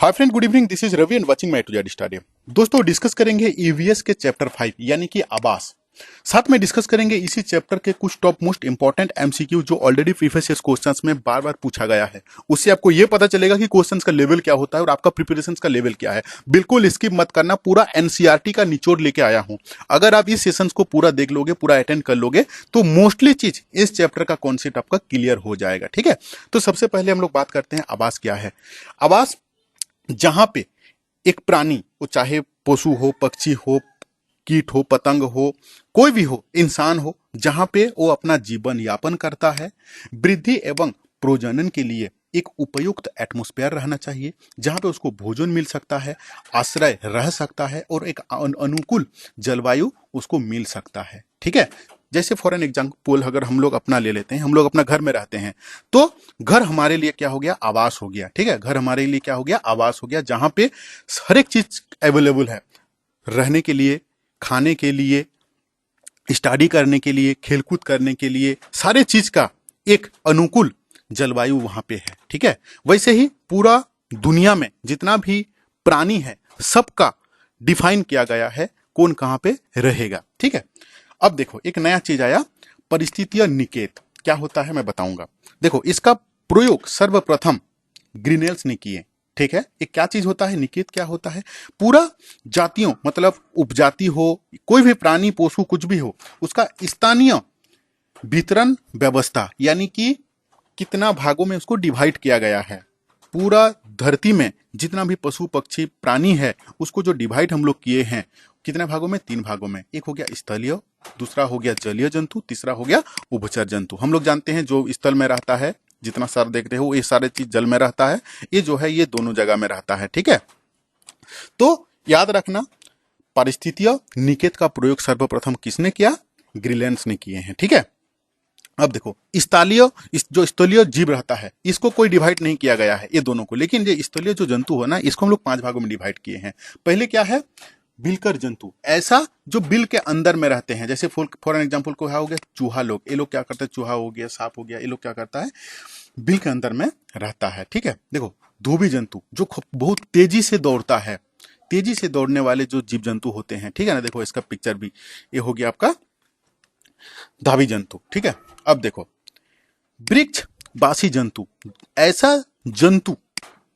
Hi friend, good evening. This is Ravi and watching my two Z study. दोस्तों, discuss करेंगे EVS के chapter 5 यानी कि आवास। साथ में डिस्कस करेंगे इसी चैप्टर के कुछ टॉप मोस्ट इंपॉर्टेंट एमसीक्यू जो ऑलरेडी प्रीवियस ईयर क्वेश्चंस में बार बार पूछा गया है। उससे आपको यह पता चलेगा कि क्वेश्चंस का लेवल क्या होता है और आपका प्रिपरेशन का लेवल क्या है। बिल्कुल स्किप मत करना, पूरा एनसीईआरटी का निचोड़ लेके आया हूं। अगर आप इस सेशन को पूरा देख लोगे, पूरा अटेंड कर लोगे, तो मोस्टली चीज इस चैप्टर का कॉन्सेप्ट आपका क्लियर हो जाएगा। ठीक है, तो सबसे पहले हम लोग बात करते हैं आवास क्या है। आवास जहां पे एक प्राणी, वो चाहे पशु हो, पक्षी हो, कीट हो, पतंग हो, कोई भी हो, इंसान हो, जहां पे वो अपना जीवन यापन करता है, वृद्धि एवं प्रजनन के लिए एक उपयुक्त एटमॉस्फेयर रहना चाहिए, जहां पे उसको भोजन मिल सकता है, आश्रय रह सकता है और एक अनुकूल जलवायु उसको मिल सकता है। ठीक है, जैसे फॉर एन एग्जाम्पल अगर हम लोग अपना ले लेते हैं, हम लोग अपना घर में रहते हैं, तो घर हमारे लिए क्या हो गया? आवास हो गया। ठीक है, घर हमारे लिए क्या हो गया? आवास हो गया, जहां पे हर एक चीज अवेलेबल है, रहने के लिए, खाने के लिए, स्टडी करने के लिए, खेलकूद करने के लिए, सारे चीज का एक अनुकूल जलवायु वहां पे है। ठीक है, वैसे ही पूरा दुनिया में जितना भी प्राणी है, सबका डिफाइन किया गया है कौन कहां पे रहेगा। ठीक है, अब देखो एक नया चीज आया, परिस्थितिय निकेत। क्या होता है मैं बताऊंगा। देखो, इसका प्रयोग सर्वप्रथम ग्रीनेल्स ने किए। ठीक है, एक क्या चीज होता है, निकेत क्या होता है? पूरा जातियों, मतलब उपजाति हो, कोई भी प्राणी पशु कुछ भी हो, उसका स्थानीय वितरण व्यवस्था, यानी कि कितना भागों में उसको डिवाइड किया गया है। पूरा धरती में जितना भी पशु पक्षी प्राणी है, उसको जो डिवाइड हम लोग किए हैं, कितने भागों में? 3 भागों में। एक हो गया स्थलीय, दूसरा हो गया जलीय जंतु, तीसरा हो गया उभचर जंतु। हम लोग जानते हैं जो स्थल में रहता है, जितना सार देखते हो, ये सारे चीज जल में रहता है, ये जो है ये दोनों जगह में रहता है। ठीक है, तो याद रखना, पारिस्थितिक निकेत का प्रयोग सर्वप्रथम किसने किया? ग्रीनलैंड ने किए हैं। ठीक है, अब देखो स्थलीय, जो स्थलीय जीव रहता है, इसको कोई डिवाइड नहीं किया गया है ये दोनों को, लेकिन ये स्थलीय जो जंतु है ना, इसको हम लोग 5 भागों में डिवाइड किए हैं। पहले क्या है? बिलकर जंतु, ऐसा जो बिल के अंदर में रहते हैं, जैसे फॉर एन एग्जाम्पल को हो गया चूहा लोग, ये लोग क्या करते हैं? चूहा हो गया, सांप हो गया, ये लोग क्या करता है? बिल के अंदर में रहता है। ठीक है, देखो धोबी जंतु जो बहुत तेजी से दौड़ता है, तेजी से दौड़ने वाले जो जीव जंतु होते हैं। ठीक है ना, देखो इसका पिक्चर भी, ये हो गया आपका धावी जंतु। ठीक है, अब देखो वृक्ष बासी जंतु, ऐसा जंतु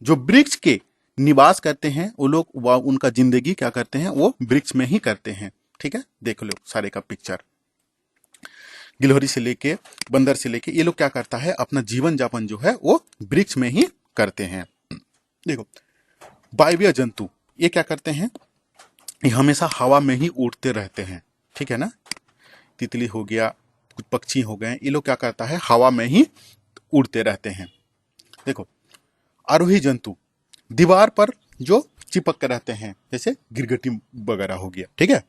जो वृक्ष के निवास करते हैं, वो लोग उनका जिंदगी क्या करते हैं? वो वृक्ष में ही करते हैं। ठीक है, देख लो सारे का पिक्चर, गिलहरी से लेके बंदर से लेके, ये लोग क्या करता है? अपना जीवन जापन जो है वो वृक्ष में ही करते हैं। देखो वायवीय जंतु, ये क्या करते हैं? ये हमेशा हवा में ही उड़ते रहते हैं। ठीक है ना, तितली हो गया, कुछ पक्षी हो गए, ये लोग क्या करता है? हवा में ही उड़ते रहते हैं। देखो आरोही जंतु, दीवार पर जो चिपक कर रहते हैं, जैसे गिरगिटी वगैरह हो गया। ठीक है,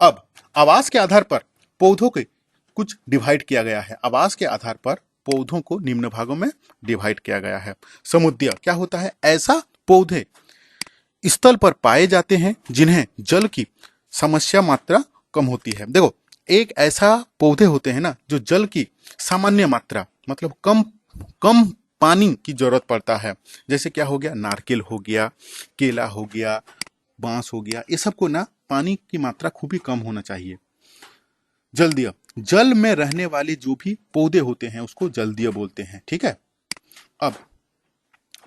अब आवास के आधार पर पौधों के कुछ डिवाइड किया गया है। आवास के आधार पर पौधों को निम्न भागों में डिवाइड किया गया है। समुद्र क्या होता है? ऐसा पौधे स्थल पर पाए जाते हैं जिन्हें जल की समस्या मात्रा कम होती है। देखो एक ऐसा पौधे होते हैं ना, जो जल की सामान्य मात्रा, मतलब कम कम पानी की जरूरत पड़ता है, जैसे क्या हो गया? नारकेल हो गया, केला हो गया, बांस हो गया, ये सबको ना पानी की मात्रा खूब ही कम होना चाहिए। जलदीय, जल में रहने वाले जो भी पौधे होते हैं उसको जलदीय बोलते हैं। ठीक है, अब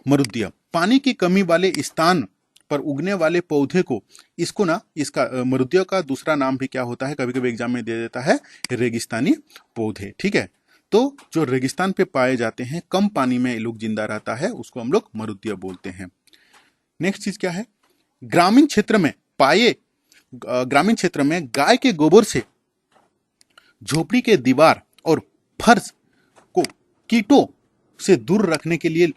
मरुदीय, पानी की कमी वाले स्थान पर उगने वाले पौधे को, इसको ना, इसका मरुदीय का दूसरा नाम भी क्या होता है, कभी कभी एग्जाम में दे देता है, रेगिस्तानी पौधे। ठीक है, तो जो रेगिस्तान पे पाए जाते हैं, कम पानी में लोग जिंदा रहता है, उसको हम लोग मरुदीय बोलते हैं। नेक्स्ट चीज क्या है? ग्रामीण क्षेत्र में पाए, ग्रामीण क्षेत्र में गाय के गोबर से झोपड़ी के दीवार और फर्श को कीटों से दूर रखने के लिए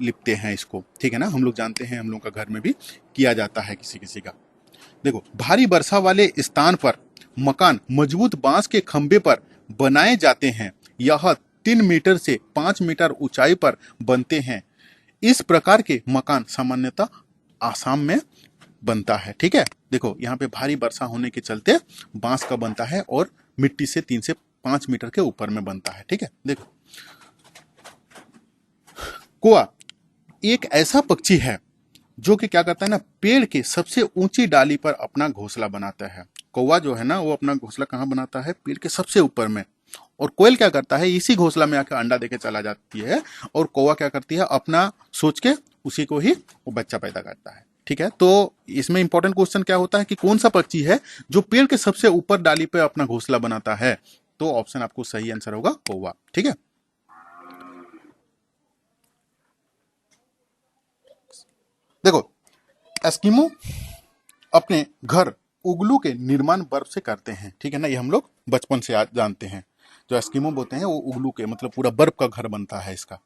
लिपते हैं इसको। ठीक है ना, हम लोग जानते हैं, हम लोग का घर में भी किया जाता है किसी किसी का। देखो भारी वर्षा वाले स्थान पर मकान मजबूत बांस के खंभे पर बनाए जाते हैं। यह 3 मीटर से 5 मीटर ऊंचाई पर बनते हैं। इस प्रकार के मकान सामान्यतः आसाम में बनता है। ठीक है, देखो यहाँ पे भारी वर्षा होने के चलते बांस का बनता है और मिट्टी से 3 से 5 मीटर के ऊपर में बनता है। ठीक है, देखो कोआ एक ऐसा पक्षी है जो कि क्या करता है ना, पेड़ के सबसे ऊंची डाली पर अपना घोंसला बनाता है। कौवा जो है ना, वो अपना घोंसला कहाँ बनाता है? पेड़ के सबसे ऊपर में। और कोयल क्या करता है? इसी घोंसला में आकर अंडा देके चला जाती है, और कौवा क्या करती है? अपना सोच के उसी को ही वो बच्चा पैदा करता है। ठीक है, तो इसमें इंपॉर्टेंट क्वेश्चन क्या होता है कि कौन सा पक्षी है जो पेड़ के सबसे ऊपर डाली पे अपना घोंसला बनाता है? तो ऑप्शन आपको सही आंसर होगा कौवा। ठीक है, देखो, एस्किमो अपने घर उगलू के निर्माण बर्फ से करते हैं। ठीक है ना, ये हम लोग बचपन से आज जानते हैं। जो एस्किमो बोलते हैं वो उगलू के, मतलब पूरा बर्फ का घर बनता है इसका।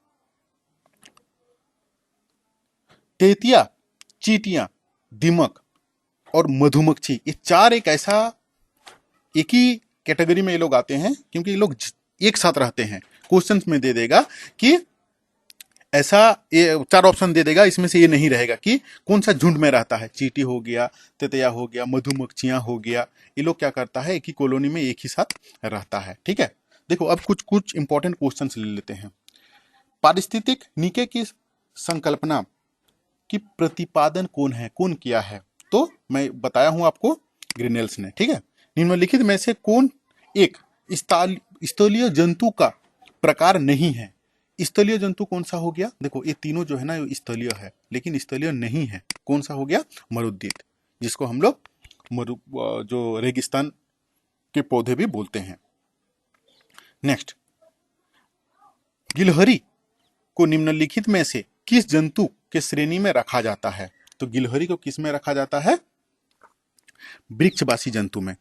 तेतिया, चींटियां, दीमक और मधुमक्खी, ये चार एक ऐसा एक ही कैटेगरी में ये लोग आते हैं, क्योंकि ये लोग एक साथ रहते हैं। क्वेश्चंस में दे देगा कि ऐसा, ये चार ऑप्शन दे देगा, इसमें से ये नहीं रहेगा कि कौन सा झुंड में रहता है। चींटी हो गया, तितया हो गया, मधुमक्खियां हो गया, ये लोग क्या करता है, एक ही कॉलोनी में एक ही साथ रहता है। ठीक है, देखो अब कुछ कुछ इंपॉर्टेंट क्वेश्चन ले लेते हैं। पारिस्थितिक नीके की संकल्पना की प्रतिपादन कौन है, कौन किया है? तो मैं बताया हूं आपको, ग्रिनेल्स ने। ठीक है, निम्नलिखित में से कौन एक स्थलीय जंतु का प्रकार नहीं है? स्थलीय जंतु कौन सा हो गया? देखो ये तीनों जो है ना, ये स्थलीय है, लेकिन स्थलीय नहीं है। कौन सा हो गया? मरुद्दीत, जिसको हम लोग जो रेगिस्तान के पौधे भी बोलते हैं। नेक्स्ट, गिलहरी को निम्नलिखित में से किस जंतु के श्रेणी में रखा जाता है? तो गिलहरी को किस में रखा जाता है? वृक्षवासी जंतु में।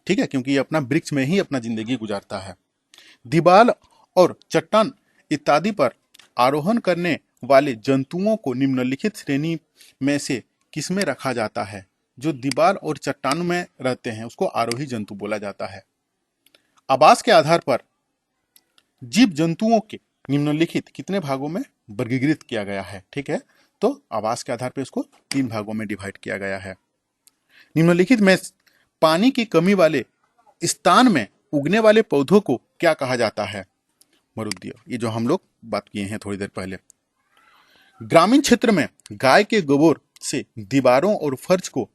ठीक है, क्योंकि ये अपना वृक्ष में ही अपना जिंदगी गुजारता है। दीवाल और चट्टान इत्यादि पर आरोहण करने वाले जंतुओं को निम्नलिखित श्रेणी में से किस में रखा जाता है? जो दीवार और चट्टान में रहते हैं उसको आरोही जंतु बोला जाता है। आवास के आधार पर जीव जंतुओं के निम्नलिखित कितने भागों में वर्गीकृत किया गया है? ठीक है, तो आवास के आधार पर इसको 3 भागों में डिवाइड किया गया है। निम्नलिखित में पानी की कमी वाले स्थान में उगने वाले पौधों को क्या कहा जाता है? मरुद्दीय, ये जो हम लोग बात किए हैं थोड़ी देर पहले। ग्रामीण क्षेत्र में गाय के गोबर से दीवारों और फर्श को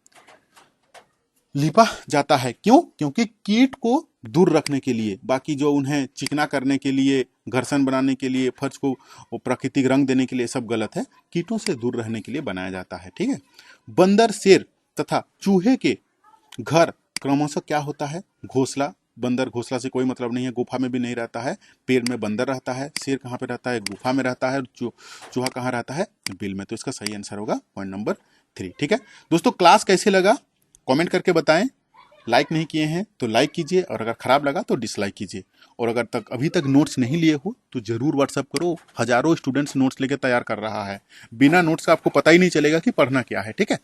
लिपा जाता है। क्यों? क्योंकि कीट को दूर रखने के लिए, बाकी जो उन्हें चिकना करने के लिए, घर्षण बनाने के लिए, फर्श को प्राकृतिक रंग देने के लिए सब गलत है। कीटों से दूर रहने के लिए बनाया जाता है। ठीक है, बंदर, शेर तथा चूहे के घर क्रमशः क्या होता है? घोंसला। बंदर घोंसला से कोई मतलब नहीं है, गुफा में भी नहीं रहता है। पेड़ में बंदर रहता है। शेर कहाँ पे रहता है? गुफा में रहता है। चूहा कहाँ रहता है? बिल में। तो इसका सही आंसर होगा पॉइंट नंबर 3। ठीक है दोस्तों, क्लास कैसे लगा कमेंट करके बताएं। लाइक नहीं किए हैं तो लाइक कीजिए, और अगर खराब लगा तो डिसलाइक कीजिए। और अगर अभी तक नोट्स नहीं लिए हो तो जरूर व्हाट्सअप करो। हजारों स्टूडेंट्स नोट्स लेके तैयार कर रहा है। बिना नोट्स का आपको पता ही नहीं चलेगा कि पढ़ना क्या है। ठीक है।